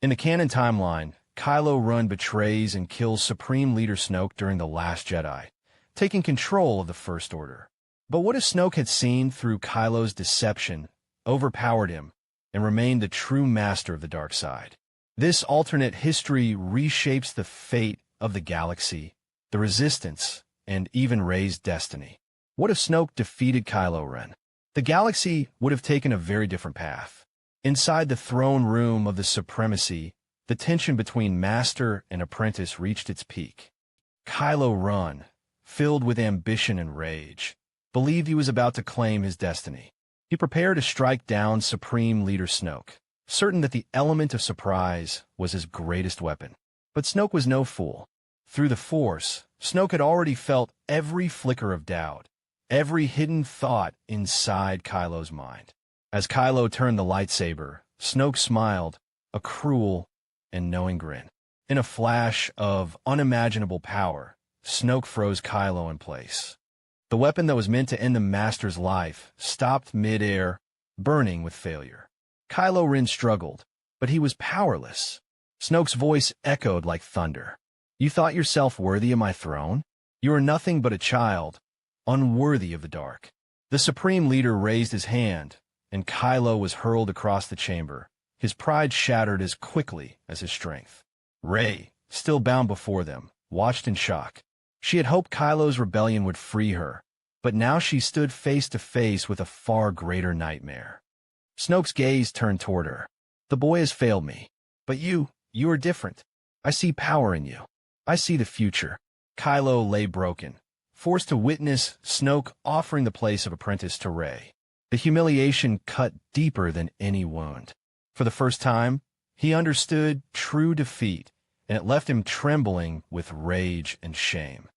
In the canon timeline, Kylo Ren betrays and kills Supreme Leader Snoke during The Last Jedi, taking control of the First Order. But what if Snoke had seen through Kylo's deception, overpowered him, and remained the true master of the dark side? This alternate history reshapes the fate of the galaxy, the Resistance, and even Rey's destiny. What if Snoke defeated Kylo Ren? The galaxy would have taken a very different path. Inside the throne room of the Supremacy, the tension between master and apprentice reached its peak. Kylo Ren, filled with ambition and rage, believed he was about to claim his destiny. He prepared to strike down Supreme Leader Snoke, certain that the element of surprise was his greatest weapon. But Snoke was no fool. Through the Force, Snoke had already felt every flicker of doubt, every hidden thought inside Kylo's mind. As Kylo turned the lightsaber, Snoke smiled, a cruel and knowing grin. In a flash of unimaginable power, Snoke froze Kylo in place. The weapon that was meant to end the Master's life stopped mid-air, burning with failure. Kylo Ren struggled, but he was powerless. Snoke's voice echoed like thunder. "You thought yourself worthy of my throne? You are nothing but a child, unworthy of the dark." The Supreme Leader raised his hand, and Kylo was hurled across the chamber, his pride shattered as quickly as his strength. Rey, still bound before them, watched in shock. She had hoped Kylo's rebellion would free her, but now she stood face to face with a far greater nightmare. Snoke's gaze turned toward her. "The boy has failed me, but you are different. I see power in you. I see the future." Kylo lay broken, forced to witness Snoke offering the place of apprentice to Rey. The humiliation cut deeper than any wound. For the first time, he understood true defeat, and it left him trembling with rage and shame.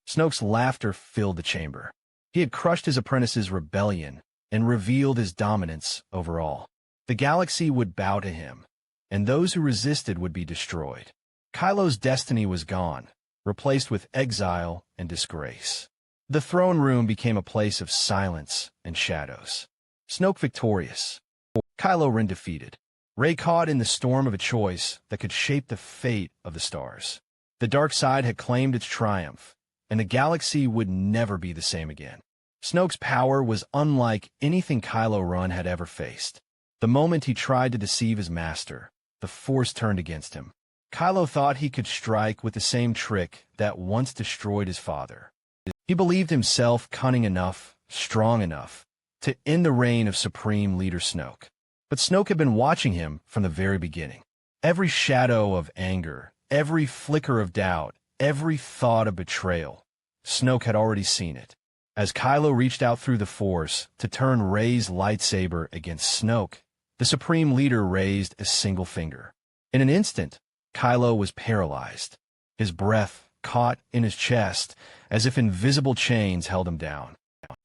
Snoke's laughter filled the chamber. He had crushed his apprentice's rebellion and revealed his dominance over all. The galaxy would bow to him, and those who resisted would be destroyed. Kylo's destiny was gone, replaced with exile and disgrace. The throne room became a place of silence and shadows. Snoke victorious, Kylo Ren defeated. Rey caught in the storm of a choice that could shape the fate of the stars. The dark side had claimed its triumph, and the galaxy would never be the same again. Snoke's power was unlike anything Kylo Ren had ever faced. The moment he tried to deceive his master, the Force turned against him. Kylo thought he could strike with the same trick that once destroyed his father. He believed himself cunning enough, strong enough, to end the reign of Supreme Leader Snoke. But Snoke had been watching him from the very beginning. Every shadow of anger, every flicker of doubt, every thought of betrayal, Snoke had already seen it. As Kylo reached out through the Force to turn Rey's lightsaber against Snoke, the Supreme Leader raised a single finger. In an instant, Kylo was paralyzed, his breath caught in his chest as if invisible chains held him down.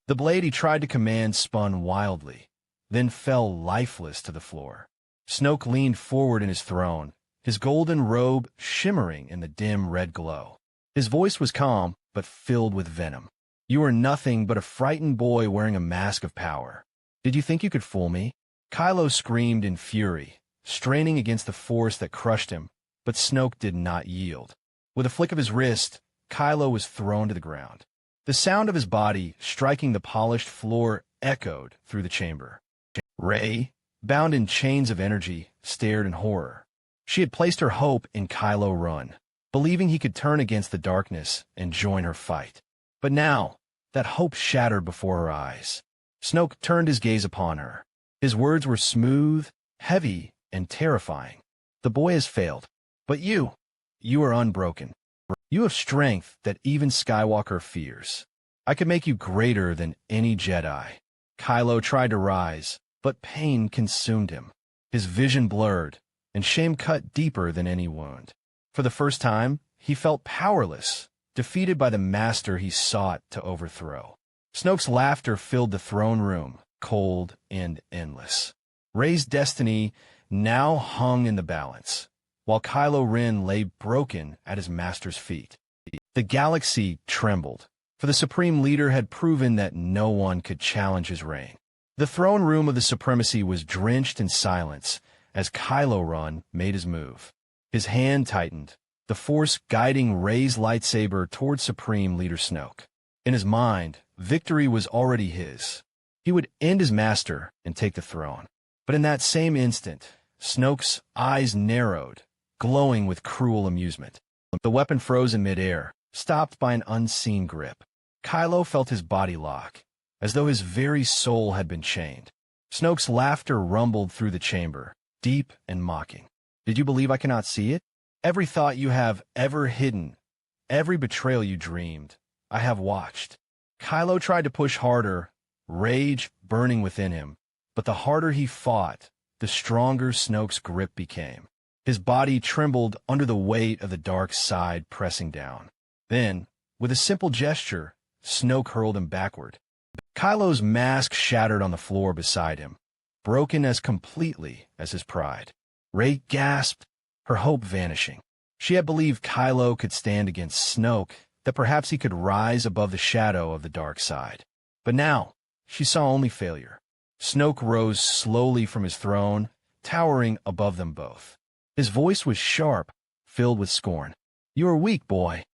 The blade he tried to command spun wildly, then fell lifeless to the floor. Snoke leaned forward in his throne, his golden robe shimmering in the dim red glow. His voice was calm, but filled with venom. "You are nothing but a frightened boy wearing a mask of power. Did you think you could fool me?" Kylo screamed in fury, straining against the force that crushed him, but Snoke did not yield. With a flick of his wrist, Kylo was thrown to the ground. The sound of his body striking the polished floor echoed through the chamber. Rey, bound in chains of energy, stared in horror. She had placed her hope in Kylo Ren, believing he could turn against the darkness and join her fight. But now, that hope shattered before her eyes. Snoke turned his gaze upon her. His words were smooth, heavy, and terrifying. "The boy has failed, but you are unbroken. You have strength that even Skywalker fears. I could make you greater than any Jedi." Kylo tried to rise, but pain consumed him. His vision blurred, and shame cut deeper than any wound. For the first time, he felt powerless, defeated by the master he sought to overthrow. Snoke's laughter filled the throne room, cold and endless. Rey's destiny now hung in the balance, while Kylo Ren lay broken at his master's feet. The galaxy trembled, for the Supreme Leader had proven that no one could challenge his reign. The throne room of the Supremacy was drenched in silence as Kylo Ren made his move. His hand tightened, the Force guiding Rey's lightsaber toward Supreme Leader Snoke. In his mind, victory was already his. He would end his master and take the throne. But in that same instant, Snoke's eyes narrowed, glowing with cruel amusement. The weapon froze in midair, stopped by an unseen grip. Kylo felt his body lock, as though his very soul had been chained. Snoke's laughter rumbled through the chamber, deep and mocking. Did you believe I cannot see it? Every thought you have ever hidden, every betrayal you dreamed, I have watched. Kylo tried to push harder, rage burning within him, but the harder he fought, the stronger Snoke's grip became. His body trembled under the weight of the dark side pressing down. Then, with a simple gesture, Snoke hurled him backward. Kylo's mask shattered on the floor beside him, broken as completely as his pride. Rey gasped, her hope vanishing. She had believed Kylo could stand against Snoke, that perhaps he could rise above the shadow of the dark side. But now, she saw only failure. Snoke rose slowly from his throne, towering above them both. His voice was sharp, filled with scorn. You are weak, boy.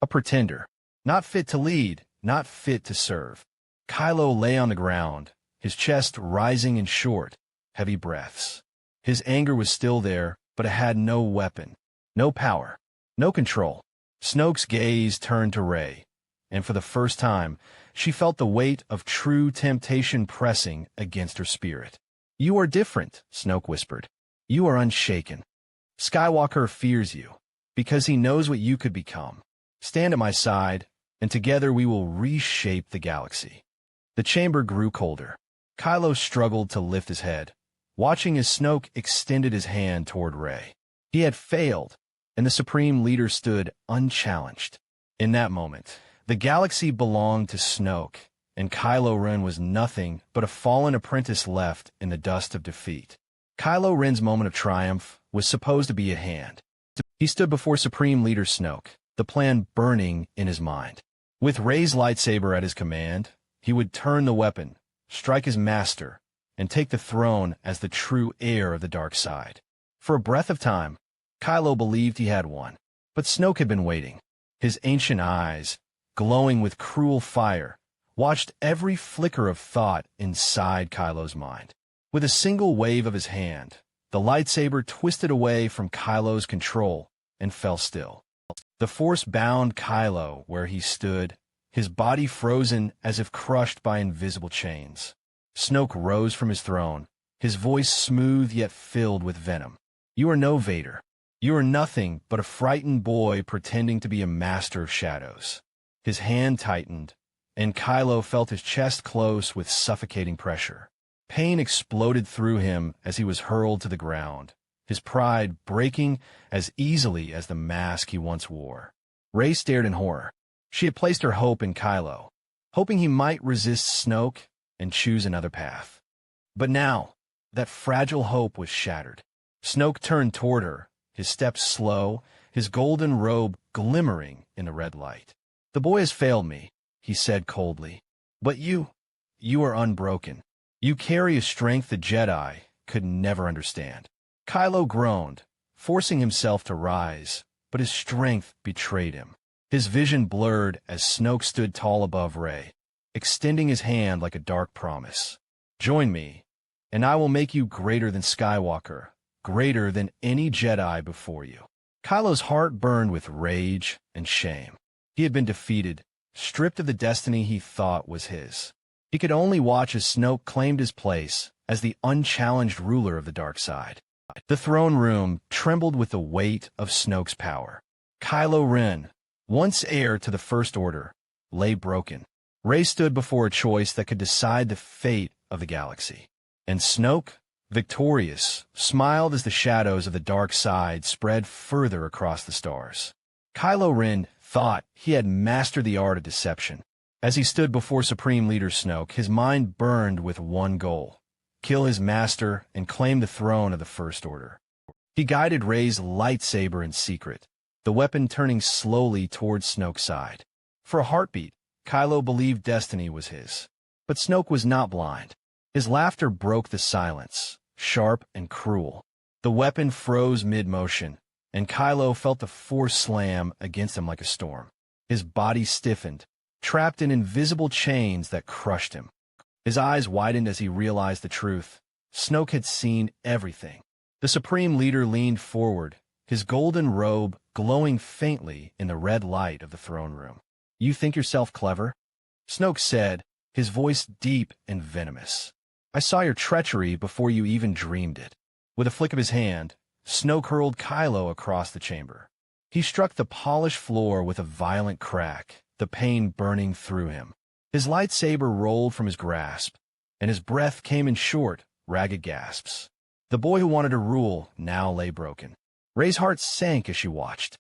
A pretender. Not fit to lead, not fit to serve. Kylo lay on the ground, his chest rising in short, heavy breaths. His anger was still there, but it had no weapon, no power, no control. Snoke's gaze turned to Rey, and for the first time, she felt the weight of true temptation pressing against her spirit. You are different, Snoke whispered. You are unshaken. Skywalker fears you, because he knows what you could become. Stand at my side, and together we will reshape the galaxy. The chamber grew colder. Kylo struggled to lift his head, watching as Snoke extended his hand toward Rey. He had failed, and the Supreme Leader stood unchallenged. In that moment, the galaxy belonged to Snoke, and Kylo Ren was nothing but a fallen apprentice left in the dust of defeat. Kylo Ren's moment of triumph was supposed to be at hand. He stood before Supreme Leader Snoke, the plan burning in his mind. With Rey's lightsaber at his command, he would turn the weapon, strike his master, and take the throne as the true heir of the dark side. For a breath of time, Kylo believed he had won. But Snoke had been waiting. His ancient eyes, glowing with cruel fire, watched every flicker of thought inside Kylo's mind. With a single wave of his hand, the lightsaber twisted away from Kylo's control and fell still. The Force bound Kylo where he stood, his body frozen as if crushed by invisible chains. Snoke rose from his throne, his voice smooth yet filled with venom. You are no Vader. You are nothing but a frightened boy pretending to be a master of shadows. His hand tightened, and Kylo felt his chest close with suffocating pressure. Pain exploded through him as he was hurled to the ground, his pride breaking as easily as the mask he once wore. Rey stared in horror. She had placed her hope in Kylo, hoping he might resist Snoke and choose another path. But now, that fragile hope was shattered. Snoke turned toward her, his steps slow, his golden robe glimmering in the red light. The boy has failed me, he said coldly. But you are unbroken. You carry a strength the Jedi could never understand. Kylo groaned, forcing himself to rise, but his strength betrayed him. His vision blurred as Snoke stood tall above Rey, extending his hand like a dark promise. Join me, and I will make you greater than Skywalker, greater than any Jedi before you. Kylo's heart burned with rage and shame. He had been defeated, stripped of the destiny he thought was his. He could only watch as Snoke claimed his place as the unchallenged ruler of the dark side. The throne room trembled with the weight of Snoke's power. Kylo Ren, once heir to the First Order, lay broken. Rey stood before a choice that could decide the fate of the galaxy. And Snoke, victorious, smiled as the shadows of the dark side spread further across the stars. Kylo Ren thought he had mastered the art of deception. As he stood before Supreme Leader Snoke, his mind burned with one goal: kill his master and claim the throne of the First Order. He guided Rey's lightsaber in secret, the weapon turning slowly towards Snoke's side. For a heartbeat, Kylo believed destiny was his. But Snoke was not blind. His laughter broke the silence, sharp and cruel. The weapon froze mid-motion, and Kylo felt the force slam against him like a storm. His body stiffened, trapped in invisible chains that crushed him. His eyes widened as he realized the truth. Snoke had seen everything. The Supreme Leader leaned forward, his golden robe glowing faintly in the red light of the throne room. "You think yourself clever?" Snoke said, his voice deep and venomous. "I saw your treachery before you even dreamed it." With a flick of his hand, Snoke hurled Kylo across the chamber. He struck the polished floor with a violent crack, the pain burning through him. His lightsaber rolled from his grasp, and his breath came in short, ragged gasps. The boy who wanted to rule now lay broken. Rey's heart sank as she watched.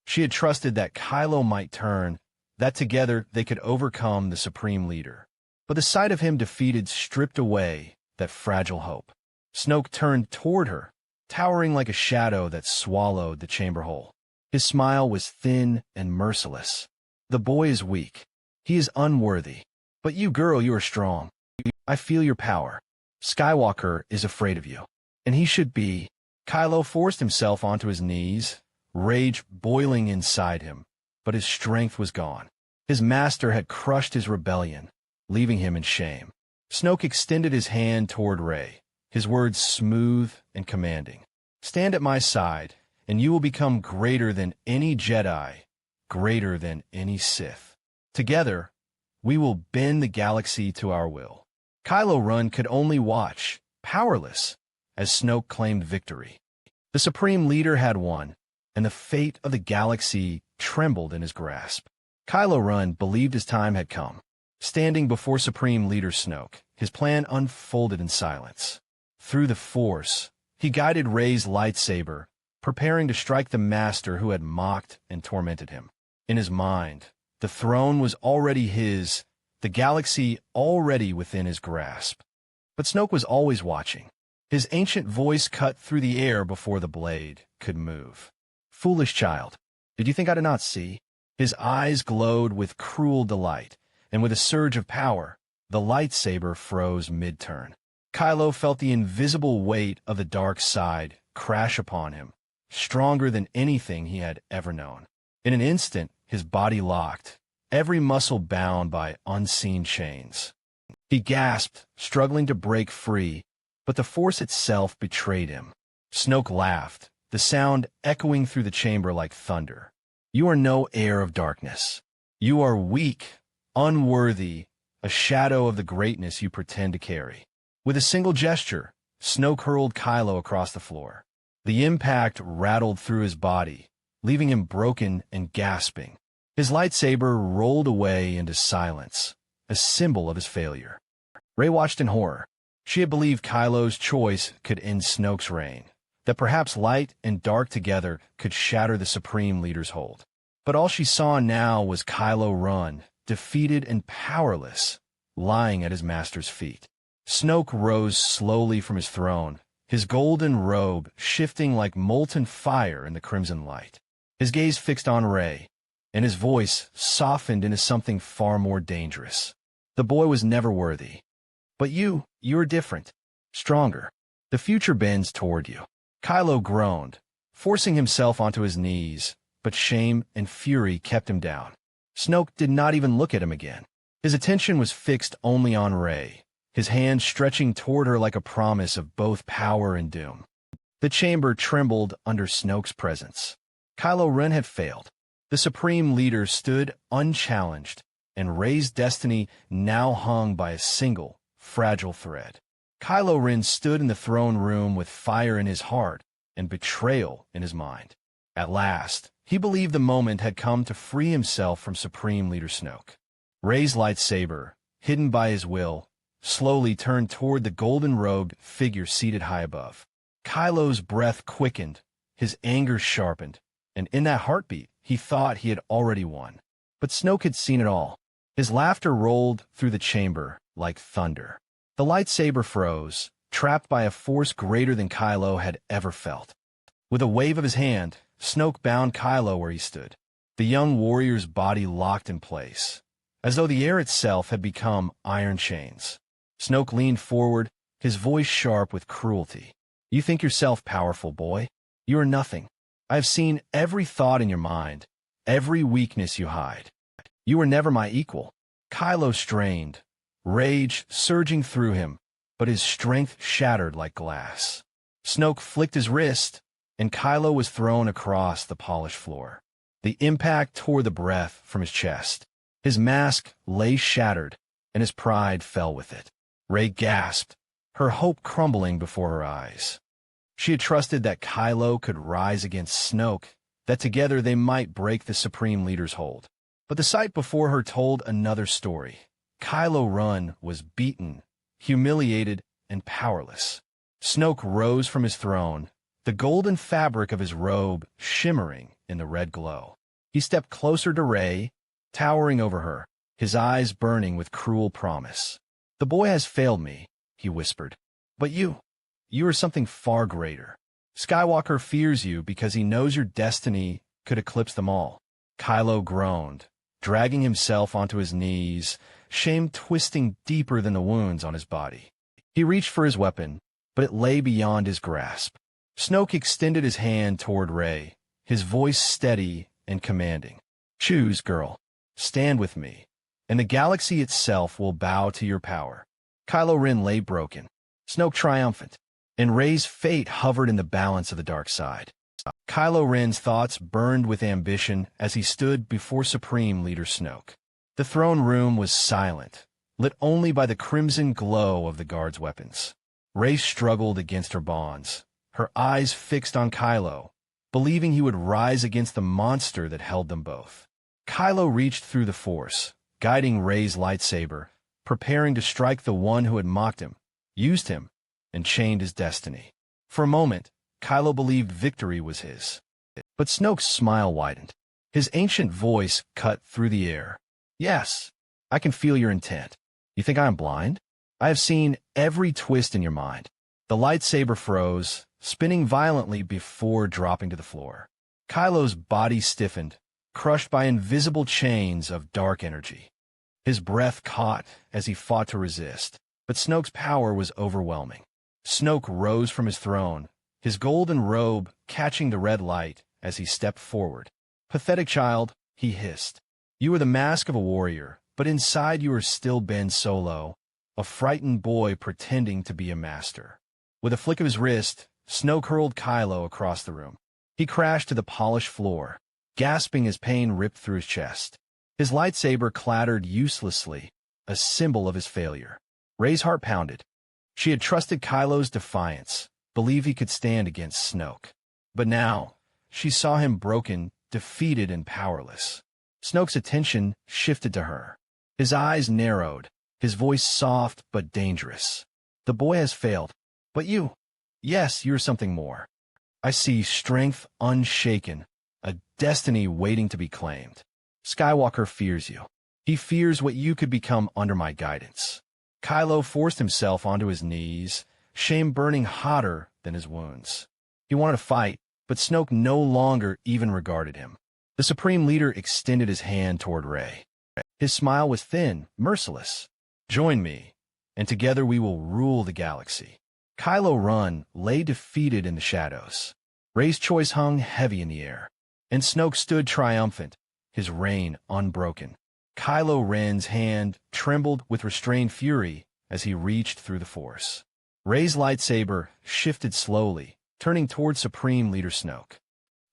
She had trusted that Kylo might turn, that together they could overcome the Supreme Leader. But the sight of him defeated stripped away that fragile hope. Snoke turned toward her, towering like a shadow that swallowed the chamber whole. His smile was thin and merciless. "The boy is weak. He is unworthy. But you, girl, you are strong. I feel your power. Skywalker is afraid of you. And he should be." Kylo forced himself onto his knees, rage boiling inside him, but his strength was gone. His master had crushed his rebellion, leaving him in shame. Snoke extended his hand toward Rey, his words smooth and commanding. "Stand at my side, and you will become greater than any Jedi, greater than any Sith. Together, we will bend the galaxy to our will." Kylo Ren could only watch, powerless, as Snoke claimed victory. The Supreme Leader had won, and the fate of the galaxy trembled in his grasp. Kylo Ren believed his time had come. Standing before Supreme Leader Snoke, his plan unfolded in silence. Through the Force, he guided Rey's lightsaber, preparing to strike the master who had mocked and tormented him. In his mind, the throne was already his, the galaxy already within his grasp. But Snoke was always watching. His ancient voice cut through the air before the blade could move. "Foolish child, did you think I did not see?" His eyes glowed with cruel delight, and with a surge of power, the lightsaber froze mid-turn. Kylo felt the invisible weight of the dark side crash upon him, stronger than anything he had ever known. In an instant, his body locked, every muscle bound by unseen chains. He gasped, struggling to break free, but the Force itself betrayed him. Snoke laughed, the sound echoing through the chamber like thunder. "You are no heir of darkness. You are weak, unworthy, a shadow of the greatness you pretend to carry." With a single gesture, Snoke hurled Kylo across the floor. The impact rattled through his body, leaving him broken and gasping. His lightsaber rolled away into silence, a symbol of his failure. Rey watched in horror. She had believed Kylo's choice could end Snoke's reign, that perhaps light and dark together could shatter the Supreme Leader's hold. But all she saw now was Kylo Ren, defeated and powerless, lying at his master's feet. Snoke rose slowly from his throne, his golden robe shifting like molten fire in the crimson light. His gaze fixed on Rey, and his voice softened into something far more dangerous. "The boy was never worthy. But you're different, stronger. The future bends toward you." Kylo groaned, forcing himself onto his knees, but shame and fury kept him down. Snoke did not even look at him again. His attention was fixed only on Rey, his hand stretching toward her like a promise of both power and doom. The chamber trembled under Snoke's presence. Kylo Ren had failed. The Supreme Leader stood unchallenged, and Rey's destiny now hung by a single, fragile thread. Kylo Ren stood in the throne room with fire in his heart and betrayal in his mind. At last, he believed the moment had come to free himself from Supreme Leader Snoke. Rey's lightsaber, hidden by his will, slowly turned toward the golden-robed figure seated high above. Kylo's breath quickened, his anger sharpened, and in that heartbeat, he thought he had already won. But Snoke had seen it all. His laughter rolled through the chamber like thunder. The lightsaber froze, trapped by a force greater than Kylo had ever felt. With a wave of his hand, Snoke bound Kylo where he stood. The young warrior's body locked in place, as though the air itself had become iron chains. Snoke leaned forward, his voice sharp with cruelty. You think yourself powerful, boy? You are nothing. I have seen every thought in your mind, every weakness you hide. You were never my equal. Kylo strained, rage surging through him, but his strength shattered like glass. Snoke flicked his wrist, and Kylo was thrown across the polished floor. The impact tore the breath from his chest. His mask lay shattered, and his pride fell with it. Rey gasped, her hope crumbling before her eyes. She had trusted that Kylo could rise against Snoke, that together they might break the Supreme Leader's hold. But the sight before her told another story. Kylo Ren was beaten, humiliated, and powerless. Snoke rose from his throne, the golden fabric of his robe shimmering in the red glow. He stepped closer to Rey, towering over her, his eyes burning with cruel promise. "The boy has failed me," he whispered. "But you are something far greater. Skywalker fears you because he knows your destiny could eclipse them all." Kylo groaned, dragging himself onto his knees, shame twisting deeper than the wounds on his body. He reached for his weapon, but it lay beyond his grasp. Snoke extended his hand toward Rey, his voice steady and commanding. "Choose, girl. Stand with me, and the galaxy itself will bow to your power." Kylo Ren lay broken, Snoke triumphant, and Rey's fate hovered in the balance of the dark side. Kylo Ren's thoughts burned with ambition as he stood before Supreme Leader Snoke. The throne room was silent, lit only by the crimson glow of the guards' weapons. Rey struggled against her bonds, her eyes fixed on Kylo, believing he would rise against the monster that held them both. Kylo reached through the Force, guiding Rey's lightsaber, preparing to strike the one who had mocked him, used him, and chained his destiny. For a moment, Kylo believed victory was his. But Snoke's smile widened. His ancient voice cut through the air. "Yes, I can feel your intent. You think I am blind? I have seen every twist in your mind." The lightsaber froze, spinning violently before dropping to the floor. Kylo's body stiffened, crushed by invisible chains of dark energy. His breath caught as he fought to resist, but Snoke's power was overwhelming. Snoke rose from his throne, his golden robe catching the red light as he stepped forward. "Pathetic child," he hissed. "You are the mask of a warrior, but inside you are still Ben Solo, a frightened boy pretending to be a master." With a flick of his wrist, Snoke hurled Kylo across the room. He crashed to the polished floor, gasping as pain ripped through his chest. His lightsaber clattered uselessly, a symbol of his failure. Rey's heart pounded. She had trusted Kylo's defiance, believed he could stand against Snoke. But now, she saw him broken, defeated, and powerless. Snoke's attention shifted to her. His eyes narrowed, his voice soft but dangerous. "The boy has failed. But you, yes, you're something more. I see strength unshaken, a destiny waiting to be claimed. Skywalker fears you. He fears what you could become under my guidance." Kylo forced himself onto his knees, shame burning hotter than his wounds. He wanted to fight, but Snoke no longer even regarded him. The Supreme Leader extended his hand toward Rey. His smile was thin, merciless. "Join me, and together we will rule the galaxy." Kylo Ren lay defeated in the shadows. Rey's choice hung heavy in the air, and Snoke stood triumphant, his reign unbroken. Kylo Ren's hand trembled with restrained fury as he reached through the Force. Rey's lightsaber shifted slowly, turning toward Supreme Leader Snoke.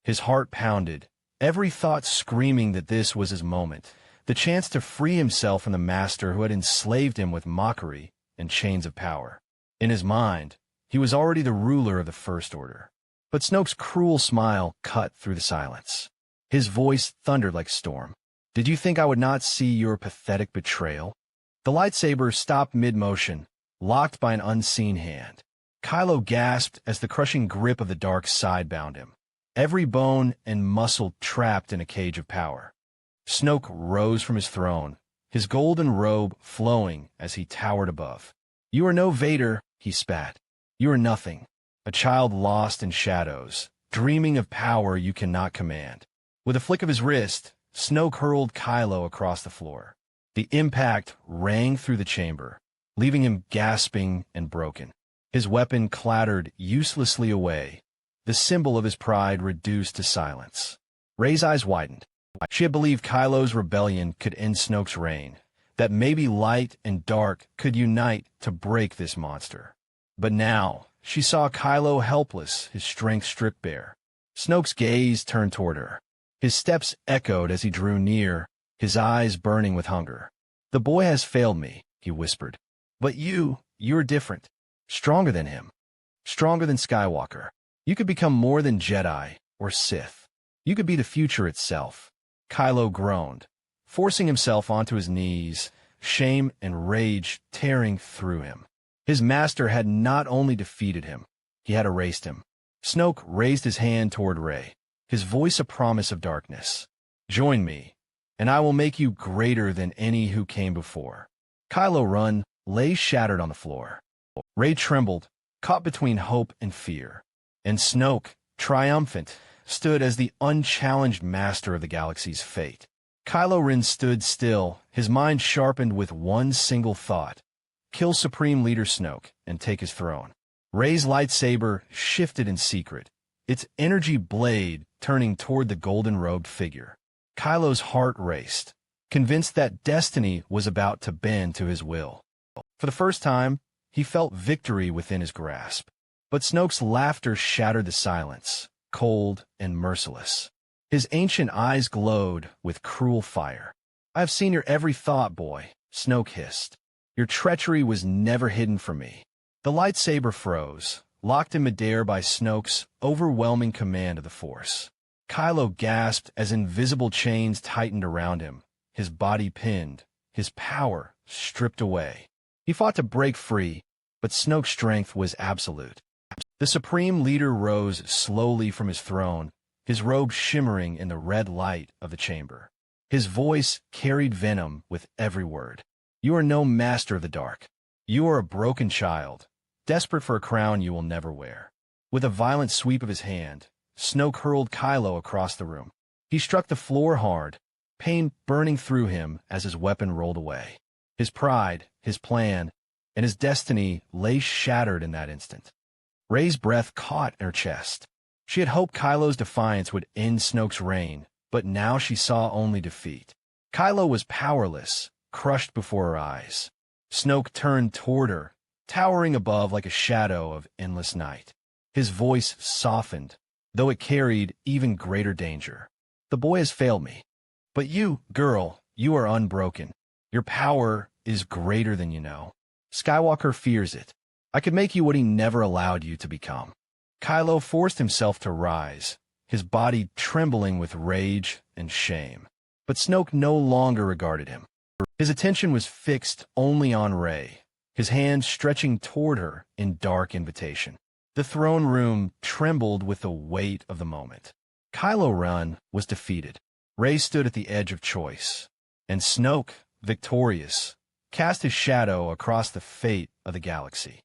His heart pounded, every thought screaming that this was his moment, the chance to free himself from the master who had enslaved him with mockery and chains of power. In his mind, he was already the ruler of the First Order. But Snoke's cruel smile cut through the silence. His voice thundered like a storm. "Did you think I would not see your pathetic betrayal?" The lightsaber stopped mid-motion, locked by an unseen hand. Kylo gasped as the crushing grip of the dark side bound him, every bone and muscle trapped in a cage of power. Snoke rose from his throne, his golden robe flowing as he towered above. "You are no Vader," he spat. "You are nothing, a child lost in shadows, dreaming of power you cannot command." With a flick of his wrist, Snoke hurled Kylo across the floor. The impact rang through the chamber, leaving him gasping and broken. His weapon clattered uselessly away, the symbol of his pride reduced to silence. Rey's eyes widened. She had believed Kylo's rebellion could end Snoke's reign, that maybe light and dark could unite to break this monster. But now, she saw Kylo helpless, his strength stripped bare. Snoke's gaze turned toward her. His steps echoed as he drew near, his eyes burning with hunger. "The boy has failed me," he whispered. "But you're different. Stronger than him. Stronger than Skywalker. You could become more than Jedi or Sith. You could be the future itself." Kylo groaned, forcing himself onto his knees, shame and rage tearing through him. His master had not only defeated him, he had erased him. Snoke raised his hand toward Rey, his voice a promise of darkness. "Join me, and I will make you greater than any who came before." Kylo Ren lay shattered on the floor. Rey trembled, caught between hope and fear. And Snoke, triumphant, stood as the unchallenged master of the galaxy's fate. Kylo Ren stood still, his mind sharpened with one single thought: kill Supreme Leader Snoke and take his throne. Rey's lightsaber shifted in secret, its energy blade turning toward the golden-robed figure. Kylo's heart raced, convinced that destiny was about to bend to his will. For the first time, he felt victory within his grasp. But Snoke's laughter shattered the silence, cold and merciless. His ancient eyes glowed with cruel fire. "I have seen your every thought, boy," Snoke hissed. "Your treachery was never hidden from me." The lightsaber froze, locked in midair by Snoke's overwhelming command of the Force. Kylo gasped as invisible chains tightened around him, his body pinned, his power stripped away. He fought to break free, but Snoke's strength was absolute. The Supreme Leader rose slowly from his throne, his robe shimmering in the red light of the chamber. His voice carried venom with every word. "You are no master of the dark. You are a broken child, desperate for a crown you will never wear." With a violent sweep of his hand, Snoke hurled Kylo across the room. He struck the floor hard, pain burning through him as his weapon rolled away. His pride, his plan, and his destiny lay shattered in that instant. Rey's breath caught in her chest. She had hoped Kylo's defiance would end Snoke's reign, but now she saw only defeat. Kylo was powerless, crushed before her eyes. Snoke turned toward her, towering above like a shadow of endless night. His voice softened, though it carried even greater danger. "The boy has failed me. But you, girl, you are unbroken. Your power is greater than you know. Skywalker fears it. I could make you what he never allowed you to become." Kylo forced himself to rise, his body trembling with rage and shame. But Snoke no longer regarded him. His attention was fixed only on Rey, his hand stretching toward her in dark invitation. The throne room trembled with the weight of the moment. Kylo Ren was defeated. Rey stood at the edge of choice, and Snoke, victorious, cast his shadow across the fate of the galaxy.